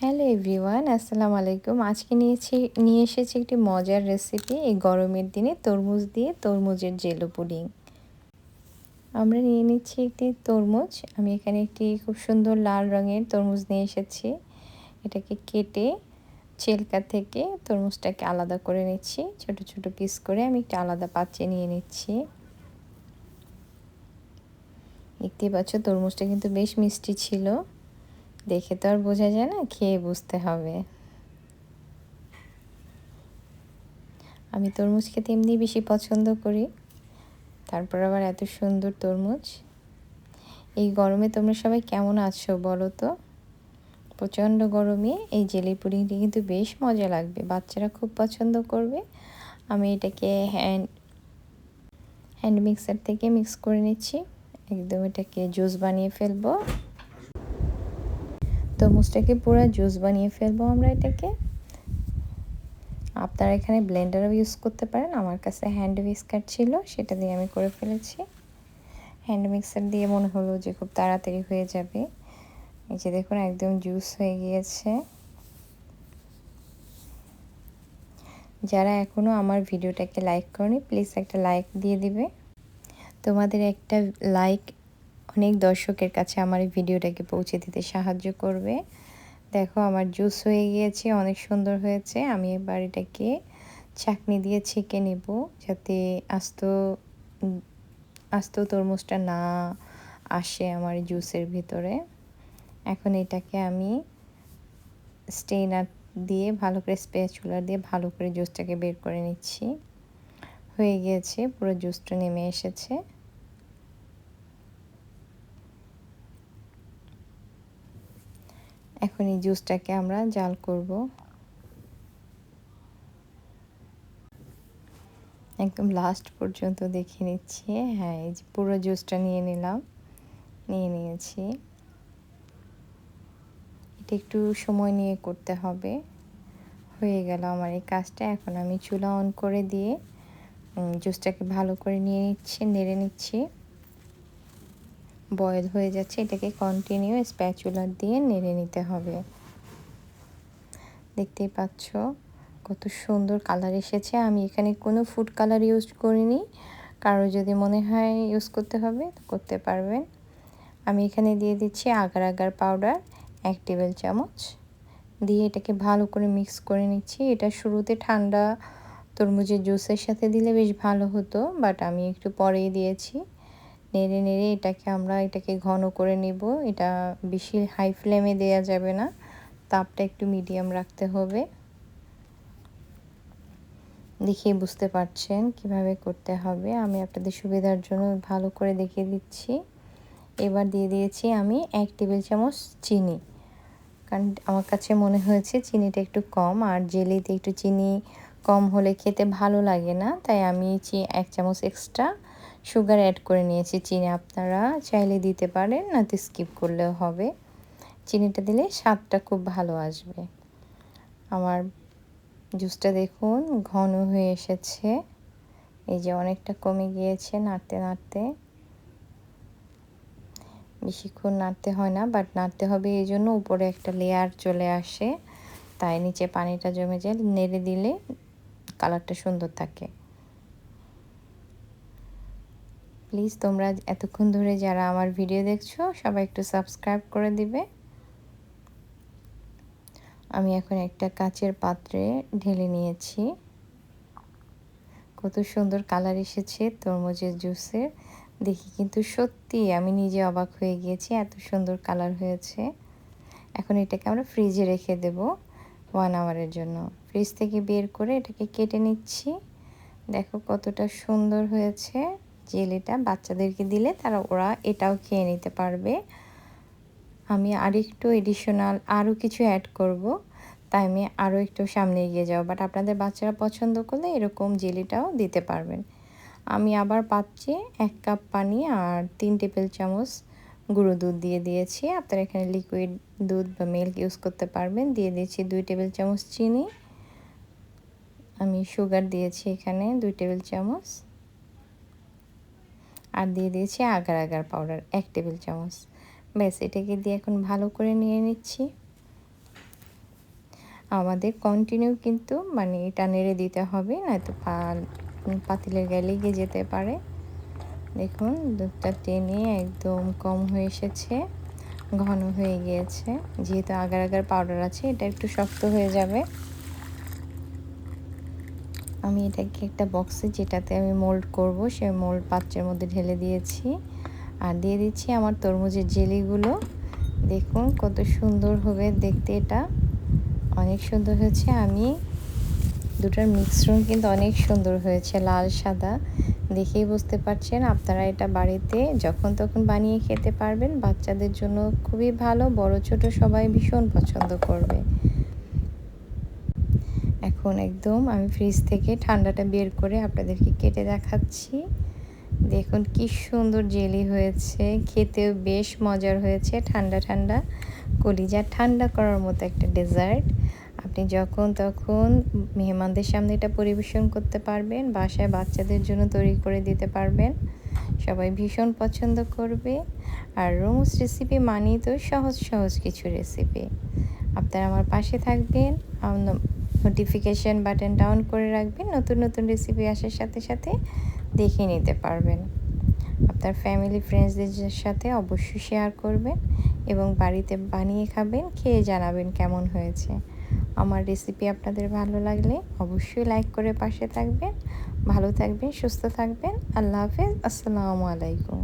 Hello everyone, আসসালামু আলাইকুম। আজকে নিয়ে এসেছি একটি মজার রেসিপি। এই গরমের দিনে তরমুজ দিয়ে তরমুজের জেলো পুডিং। আমরা নিয়ে নিচ্ছি একটি তরমুজ। আমি এখানে একটি খুব সুন্দর লাল রঙের তরমুজ নিয়ে এসেছি। এটাকে কেটে ছিলকা থেকে তরমুজটাকে আলাদা করে নিচ্ছি। ছোট ছোট পিস করে আমি একটা আলাদা পাত্রে নিয়ে নিচ্ছি। দেখতেই পাচ্ছ তরমুজটা কিন্তু বেশ মিষ্টি ছিল। দেখে তো আর বোঝা যায় না, খেয়ে বুঝতে হবে। আমি তরমুজ খেতে এমনি বেশি পছন্দ করি, তারপর আবার এত সুন্দর তরমুজ। এই গরমে তোমরা সবাই কেমন আছো বলো তো? প্রচণ্ড গরমে এই জেলি পুডিংটি কিন্তু বেশ মজা লাগবে, বাচ্চারা খুব পছন্দ করবে। আমি এটাকে হ্যান্ড মিক্সার থেকে মিক্স করে নিচ্ছি। একদম এটাকে জুস বানিয়ে ফেলবো। তরমুজটাকে পুরো জুস বানিয়ে ফেলবো আমরা এটাকে। আপনারা এখানে ব্লেন্ডারও ইউজ করতে পারেন। আমার কাছে হ্যান্ড হুইস্কার ছিল, সেটা দিয়ে আমি করে ফেলেছি। হ্যান্ড মিক্সার দিয়ে মনে হলো যে খুব তাড়াতাড়ি হয়ে যাবে। এই যে দেখুন একদম জুস হয়ে গিয়েছে। যারা এখনও আমার ভিডিওটাকে লাইক করেনি প্লিজ একটা লাইক দিয়ে দিবে। তোমাদের একটা লাইক অনেক দর্শকের কাছে আমার এই ভিডিওটাকে পৌঁছে দিতে সাহায্য করবে। দেখো আমার জুস হয়ে গিয়েছে, অনেক সুন্দর হয়েছে। আমি এবার এটাকে ছাঁকনি দিয়ে ছেঁকে নেব, যাতে আস্ত তরমুজটা না আসে আমার জুসের ভিতরে। এখন এটাকে আমি স্টেইনার দিয়ে ভালো করে স্প্যাচুলা দিয়ে ভালো করে জুসটাকে বের করে নিচ্ছি। হয়ে গিয়েছে, পুরো জুসটা নেমে এসেছে। এখন এই জুসটাকে আমরা জাল করব। একদম লাস্ট পর্যন্ত দেখে নিচ্ছি। হ্যাঁ, এই যে পুরো জুসটা নিয়ে নিয়েছি। এটা একটু সময় নিয়ে করতে হবে। হয়ে গেল আমার এই কাজটা। এখন আমি চুলা অন করে দিয়ে জুসটাকে ভালো করে নেড়ে নিচ্ছি। বয়েল হয়ে যাচ্ছে, এটাকে কন্টিনিউ স্প্যাচুলার দিয়ে নেড়ে নিতে হবে। দেখতেই পাচ্ছ কত সুন্দর কালার এসেছে। আমি এখানে কোনো ফুড কালার ইউজ করিনি, কারো যদি মনে হয় ইউজ করতে হবে তো করতে পারবেন। আমি এখানে দিয়ে দিচ্ছি আগার আগার পাউডার 1 টেবিল চামচ দিয়ে এটাকে ভালো করে মিক্স করে নিচ্ছি। এটা শুরুতে ঠান্ডা তরমুজের জুসের সাথে দিলে বেশ ভালো হতো, বাট আমি একটু পরেই দিয়েছি। নেড়ে নেড়ে এটাকে ঘন করে নেব। এটা বেশি হাই ফ্লেমে দেয়া যাবে না, তাপটা একটু মিডিয়াম রাখতে হবে। দেখিয়ে বুঝতে পারছেন কিভাবে করতে হবে। আমি আপনাদের সুবিধার জন্য ভালো করে দেখিয়ে দিচ্ছি। এবার দিয়ে দিয়েছি আমি 1 টেবিল চামচ চিনি, কারণ আমার কাছে মনে হয়েছে চিনিটা একটু কম, আর জেলিতে একটু চিনি কম হলে খেতে ভালো লাগে না, তাই আমি 1 চামচ এক্সট্রা সুগার অ্যাড করে নিয়েছি। চিনি আপনারা চাইলে দিতে পারেন, না তো স্কিপ করলেও হবে। চিনিটা দিলে স্বাদটা খুব ভালো আসবে। আমার জুসটা দেখুন ঘন হয়ে এসেছে। এই যে অনেকটা কমে গিয়েছে নাড়তে নাড়তে। বেশিক্ষণ নাড়তে হয় না, বাট নাড়তে হবে এই জন্য উপরে একটা লেয়ার চলে আসে, তাই নিচে পানিটা জমে যায়। নেড়ে দিলে কালারটা সুন্দর থাকে। প্লিজ তোমরা এতক্ষণ ধরে যারা আমার ভিডিও দেখছো সবাই একটু সাবস্ক্রাইব করে দিবে। আমি এখন একটা কাচের পাত্রে ঢেলে নিয়েছি। কত সুন্দর কালার এসেছে তরমুজের জুসের। দেখি কিন্তু সত্যি আমি নিজে অবাক হয়ে গিয়েছি, এত সুন্দর কালার হয়েছে। এখন এটাকে আমরা ফ্রিজে রেখে দেব 1 আওয়ারের জন্য। ফ্রিজ থেকে বের করে এটাকে কেটে নিচ্ছি। দেখো কতটা সুন্দর হয়েছে জেলিটা। বাচ্চাদেরকে দিলে ওরা এটাও খেয়ে নিতে পারবে। আমি আরেকটু এডিশনাল আরও কিছু অ্যাড করব, তাই আমি আরও একটু সামনে এগিয়ে যাব, বাট আপনাদের বাচ্চারা পছন্দ করলে এরকম জেলিটাও দিতে পারবেন। আমি আবার পাত্রে 1 কাপ পানি আর 3 টেবিল চামচ গুঁড়ো দুধ দিয়ে দিয়েছি। আপনারা এখানে লিকুইড দুধ বা মিল্ক ইউজ করতে পারবেন। দিয়ে দিয়েছি 2 টেবিল চামচ চিনি। আমি সুগার দিয়েছি এখানে 2 টেবিল চামচ, আর দিয়ে দিয়েছি আগার আগার পাউডার 1 টেবিল চামচ। ব্যাস এটাকে দিয়ে এখন ভালো করে নিয়ে নিচ্ছি। আমাদের কন্টিনিউ কিন্তু মানে এটা নেড়ে দিতে হবে, নয়তো পাতিলের গায়ে লেগে যেতে পারে। দেখুন দুধটা টেনে একদম কম হয়ে এসেছে, ঘন হয়ে গিয়েছে। যেহেতু আগার আগার পাউডার আছে, এটা একটু শক্ত হয়ে যাবে। আমি এটাকে একটা বক্সে, যেটাতে আমি মোল্ড করব, সেই মোল্ড পাত্রের মধ্যে ঢেলে দিয়েছি। আর দিয়ে দিচ্ছি আমার তরমুজের জেলিগুলো। দেখুন কত সুন্দর হবে দেখতে, এটা অনেক সুন্দর হয়েছে। আমি দুটার মিশ্রণ কিন্তু অনেক সুন্দর হয়েছে, লাল সাদা, দেখেই বুঝতে পারছেন। আপনারা এটা বাড়িতে যখন তখন বানিয়ে খেতে পারবেন, বাচ্চাদের জন্য খুবই ভালো, বড় ছোট সবাই ভীষণ পছন্দ করবে। এখন একদম আমি ফ্রিজ থেকে ঠান্ডাটা বের করে আপনাদেরকে কেটে দেখাচ্ছি। দেখুন কি সুন্দর জেলি হয়েছে, খেতেও বেশ মজার হয়েছে। ঠান্ডা ঠান্ডা, কলিজা ঠান্ডা করার মতো একটা ডেজার্ট। আপনি যখন তখন মেহমানদের সামনে এটা পরিবেশন করতে পারবেন, বাসায় বাচ্চাদের জন্য তৈরি করে দিতে পারবেন, সবাই ভীষণ পছন্দ করবে। আর রোমস রেসিপি মানেই তো সহজ সহজ কিছু রেসিপি। আপনারা আমার পাশে থাকবেন, নোটিফিকেশান বাটনটা অন করে রাখবেন, নতুন নতুন রেসিপি আসার সাথে সাথে দেখে নিতে পারবেন। আপনার ফ্যামিলি ফ্রেন্ডসদের সাথে অবশ্যই শেয়ার করবেন এবং বাড়িতে বানিয়ে খাবেন, খেয়ে জানাবেন কেমন হয়েছে। আমার রেসিপি আপনাদের ভালো লাগলে অবশ্যই লাইক করে পাশে থাকবেন। ভালো থাকবেন, সুস্থ থাকবেন। আল্লাহ হাফেজ, আসসালামু আলাইকুম।